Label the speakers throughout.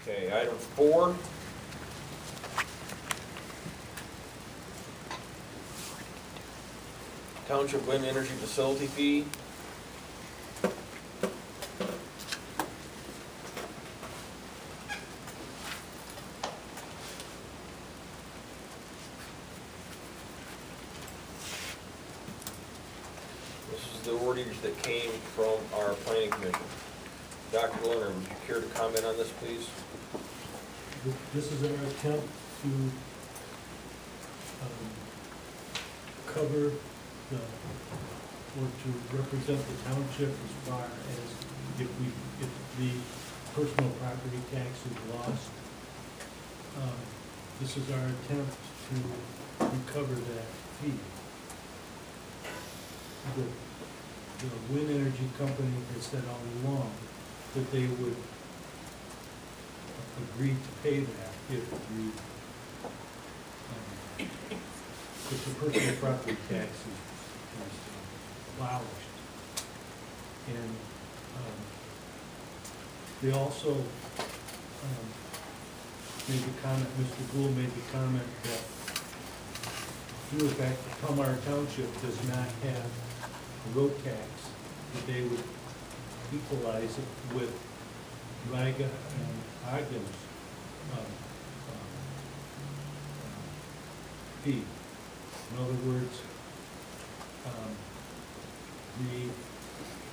Speaker 1: Okay, item 4. Township Wind Energy Facility Fee. This is the orders that came from our planning commission. Dr. Lerner, would you care to comment on this, please?
Speaker 2: This is our attempt to cover the, or to represent the township as far as if the personal property tax is lost. This is our attempt to recover that fee. The wind energy company has said all along that they would agree to pay that if the personal property tax is abolished. And they also made the comment, Mr. Gould made the comment that due to the fact that Palmyra Township does not have a road tax, that they would equalize it with Riga and Ogden's fee. In other words, the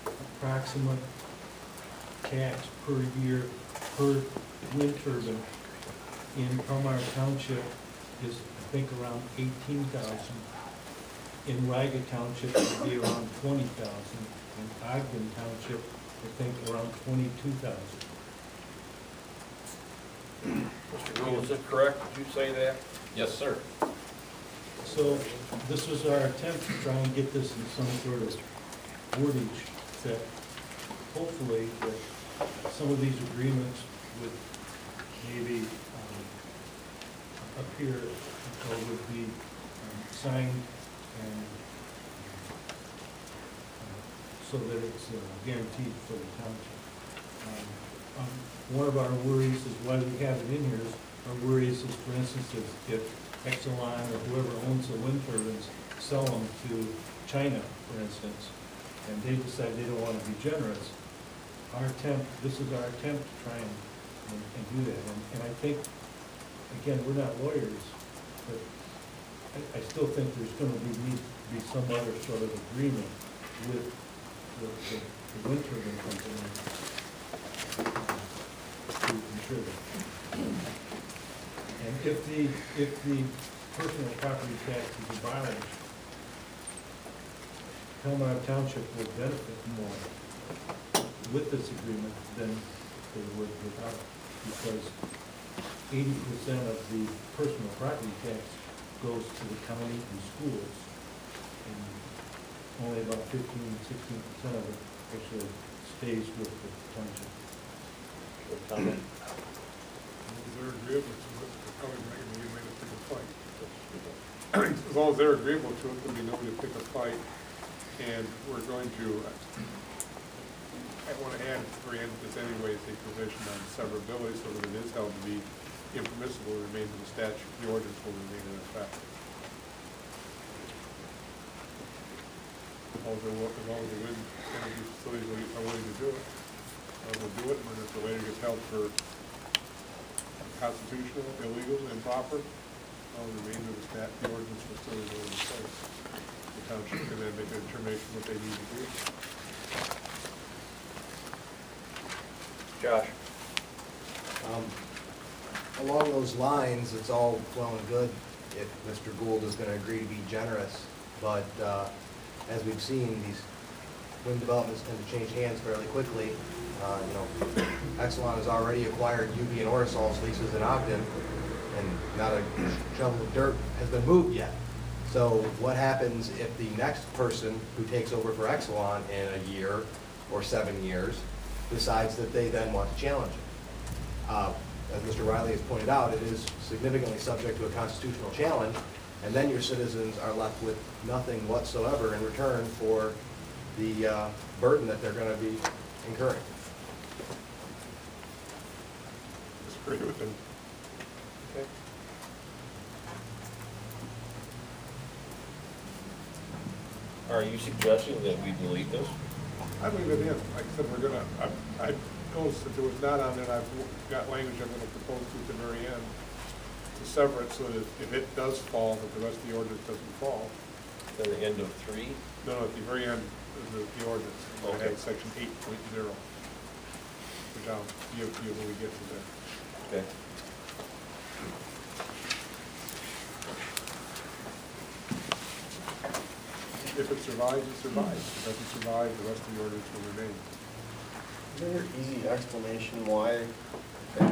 Speaker 2: approximate tax per year per wind turbine in Palmyra Township is, I think, around $18,000. In Riga Township, it would be around $20,000. In Ogden Township, I think, around $22,000.
Speaker 1: Mr. Gould, is that correct? Did you say that?
Speaker 3: Yes, sir.
Speaker 2: So this was our attempt to try and get this in some sort of wordage that hopefully that some of these agreements would maybe appear or would be signed and so that it's guaranteed for the township. One of our worries is why we have it in here is our worries is, for instance, if Exelon or whoever owns the wind turbines sell them to China, for instance, and they decide they don't want to be generous. This is our attempt to try and do that. And I think, again, we're not lawyers, but I still think there's going to need to be some other sort of agreement with the wind turbine company to ensure that. And if the personal property tax is abolished, Palmyra Township will benefit more with this agreement than they would without it, because 80% of the personal property tax goes to the county and schools, and only about 15-16% of it actually stays with the township.
Speaker 1: Good comment.
Speaker 4: They're agreeable to it, the county might have pick a fight. As long as they're agreeable to it, there'll be nobody to pick a fight. And we're going to, I want to add, for this anyways, a provision on severability so that it is held to be impermissible to remain in the statute. The ordinance will remain in effect. As long as the wind energy facilities are willing to do it, we'll do it. And if the later gets held for constitutional, illegal, improper, remain in the statute. The ordinance will still remain in place. The township can then make a determination what they need to do.
Speaker 1: Josh?
Speaker 5: Along those lines, it's all well and good if Mr. Gould is going to agree to be generous, but as we've seen, these wind developments tend to change hands fairly quickly. Exelon has already acquired UV and Orisol's leases in Ogden, and not a shovel of dirt has been moved yet. So what happens if the next person who takes over for Exelon in a year or 7 years decides that they then want to challenge it? As Mr. Riley has pointed out, it is significantly subject to a constitutional challenge, and then your citizens are left with nothing whatsoever in return for the burden that they're going to be incurring.
Speaker 4: Mr. agree with him.
Speaker 1: Okay. Are you suggesting that we delete this?
Speaker 4: I leave it in, like I said, we're gonna, I noticed that there was not on there, I've got language I'm gonna propose to at the very end, to sever it so that if it does fall, that the rest of the ordinance doesn't fall.
Speaker 1: At the end of 3?
Speaker 4: No, at the very end of the ordinance, we're gonna
Speaker 1: Okay.
Speaker 4: have section 8.0, which I'll give to you when we get to there.
Speaker 1: Okay.
Speaker 4: If it survives, it survives. If it doesn't survive, the rest of the ordinance will remain.
Speaker 3: Is there an easy explanation why it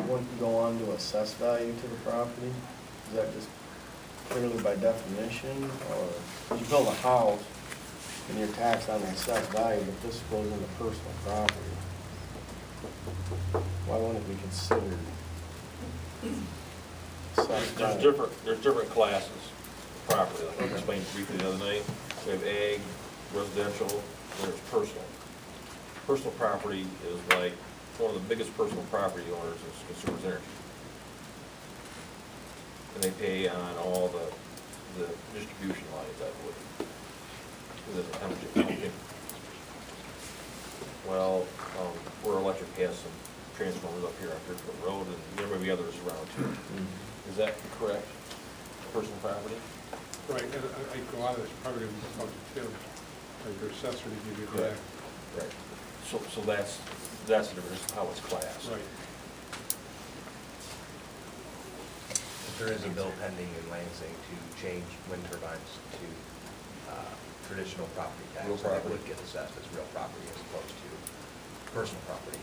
Speaker 3: wouldn't go on to assess value to the property? Is that just clearly by definition, or when you build a house and you're taxed on the assessed value, but this goes into personal property? Why wouldn't it be considered assessed value?
Speaker 1: There's different classes of property, like I explained briefly the other night. We have ag, residential, and there's personal. Personal property is like, one of the biggest personal property owners is Consumers Energy. And they pay on all the distribution lines, I believe. How much? Well, where electric has some transformers up here on Fairfield Road, and there may be others around too. Is that correct? Personal property?
Speaker 4: Right, and I think a lot of this probably going to talk to Tim, or your assessor, to give you that.
Speaker 1: Right. So that's the difference, how it's classed.
Speaker 4: Right.
Speaker 5: There is a bill pending in Lansing to change wind turbines to traditional property tax.
Speaker 1: Real
Speaker 5: So that
Speaker 1: property.
Speaker 5: would get assessed as real property as opposed to personal property.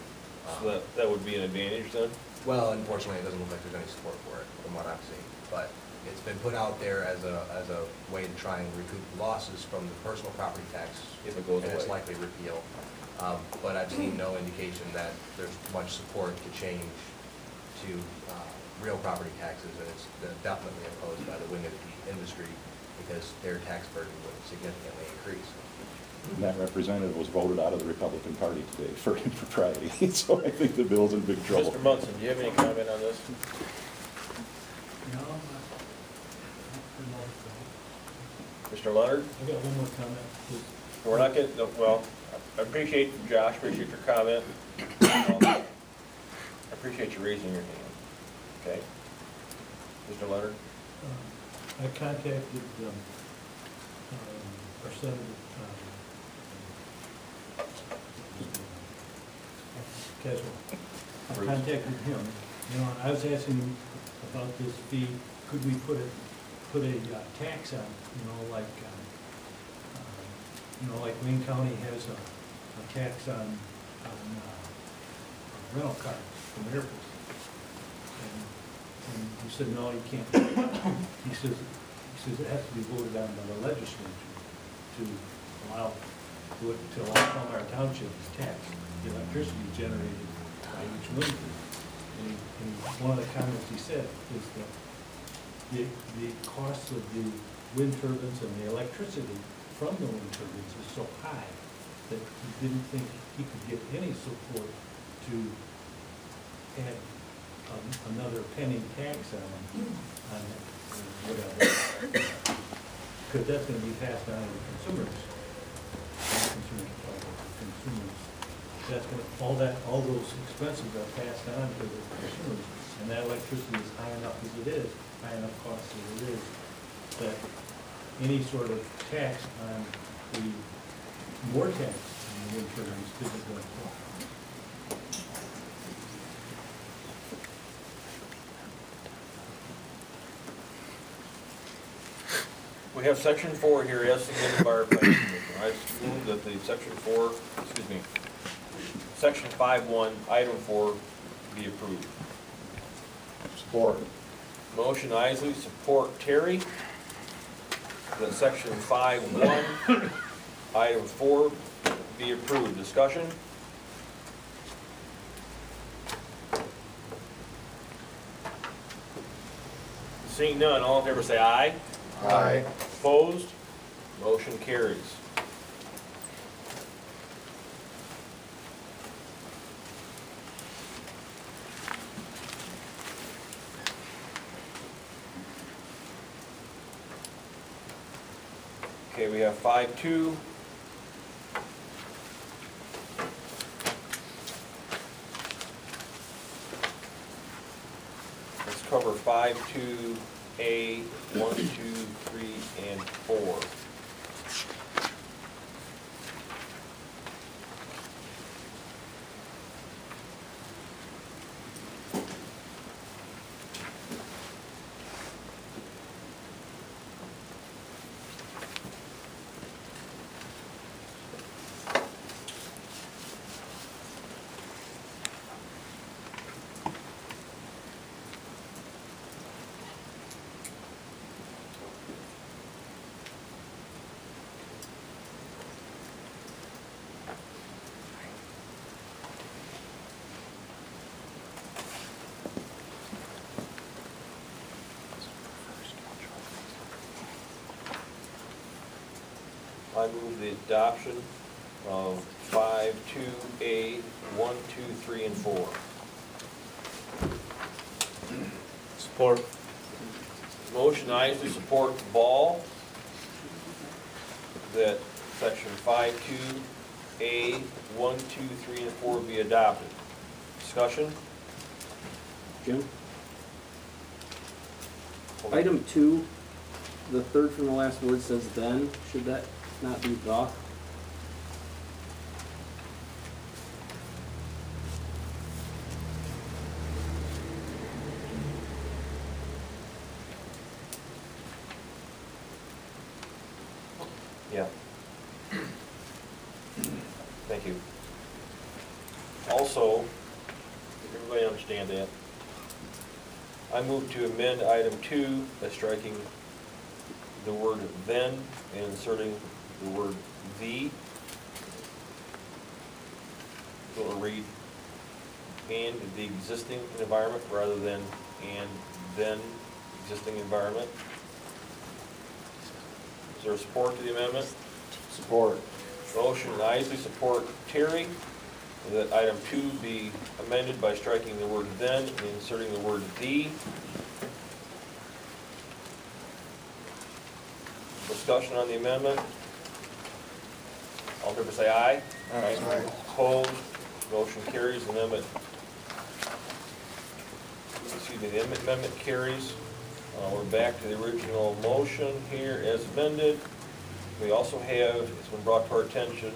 Speaker 1: So that would be an advantage then?
Speaker 5: Well, unfortunately, it doesn't look like there's any support for it from what I've seen. But it's been put out there as a way to try and recoup losses from the personal property tax.
Speaker 1: If it goes
Speaker 5: and it's
Speaker 1: away.
Speaker 5: likely repealed. But I've seen no indication that there's much support to change to real property taxes, and it's definitely opposed by the wind industry because their tax burden would significantly increase.
Speaker 6: And that representative was voted out of the Republican Party today for impropriety, so I think the bill's in big trouble.
Speaker 1: Mr. Munson, do you have any comment on this?
Speaker 2: No,
Speaker 1: Mr. Leonard?
Speaker 2: I got one more comment, please.
Speaker 1: We're not getting, well, I appreciate, Josh, appreciate your comment. I appreciate you raising your hand, okay? Mr. Leonard?
Speaker 2: I contacted our senator, Caswell. I
Speaker 1: Bruce.
Speaker 2: contacted him, you know, and I was asking him about this fee, could we put a tax on, like Wayne County has a tax on rental cars from airports. And he said, no, you can't. He says it has to be voted on by the legislature to allow Palmyra Township to tax the electricity generated by each wind turbine. And one of the comments he said is that the cost of the wind turbines and the electricity from the wind turbines is so high that he didn't think he could get any support to add another penny tax on whatever. Because that's gonna be passed on to the consumers. Consumers. That's gonna, all those expenses are passed on to the consumers, and that electricity is high enough as it is, high enough cost as it is, that any sort of tax on more tax on the wind turbines isn't going to fall.
Speaker 1: We have section 4 here, as submitted by our planning commission. I move that the section 5.1, item 4 be approved.
Speaker 6: Support.
Speaker 1: Motion Isley, support Terry. That section 5.1, item 4 be approved. Discussion? Seeing none, all in favor say aye.
Speaker 3: Aye.
Speaker 1: Opposed? Motion carries. Okay, we have 5.2. Let's cover 5.2A, 1, 2, 3, and 4. I move the adoption of 5.2A, 1, 2, 3, and 4.
Speaker 3: Support.
Speaker 1: Motion I to support Ball that section 5.2A, 1, 2, 3, and 4 be adopted. Discussion?
Speaker 7: Jim? Item 2, the third from the last word says then. Should that not be the?
Speaker 1: Yeah. Thank you. Also, did everybody understand that? I move to amend item 2 by striking the word then and inserting the word the. So it'll read and the existing environment rather than and then existing environment. Is there support to the amendment?
Speaker 3: Support.
Speaker 1: Motion, I support Terry, that item 2 be amended by striking the word then and inserting the word the. Discussion on the amendment. All in favor say aye.
Speaker 3: Aye.
Speaker 1: Opposed? Motion carries. Amendment. Excuse me, the amendment carries. We're back to the original motion here as amended. We also have, it's been brought to our attention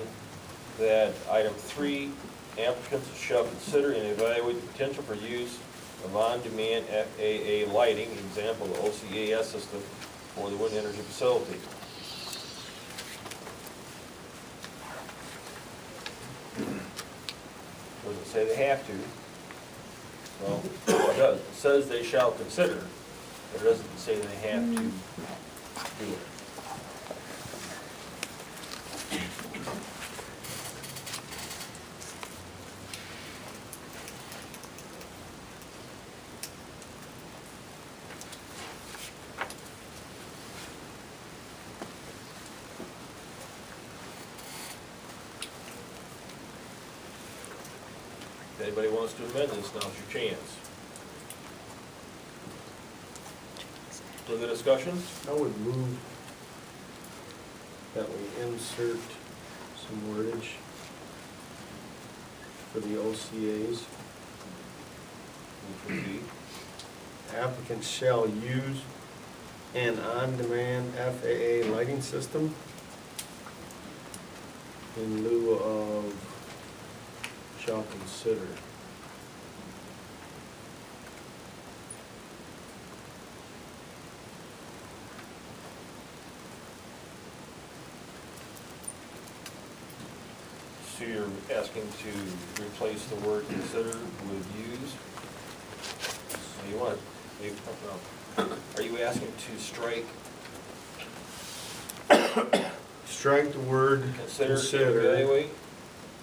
Speaker 1: that item 3, applicants shall consider and evaluate the potential for use of on-demand FAA lighting, example, the OCAS system for the wind energy facility. Doesn't say they have to. Well, it does. It says they shall consider, but it doesn't say they have to do it. If anybody wants to amend this, now's your chance. Further discussion?
Speaker 3: I would move that we insert some wordage for the OCAs.
Speaker 1: Which would be,
Speaker 3: Applicants shall use an on-demand FAA lighting system in lieu of shall consider.
Speaker 1: so you're asking to replace the word consider with use? So you want, are you asking to strike
Speaker 3: Strike the word
Speaker 1: consider,
Speaker 3: consider
Speaker 1: evaluate,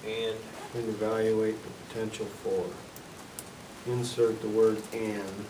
Speaker 1: and
Speaker 3: and evaluate the potential for. Insert the word and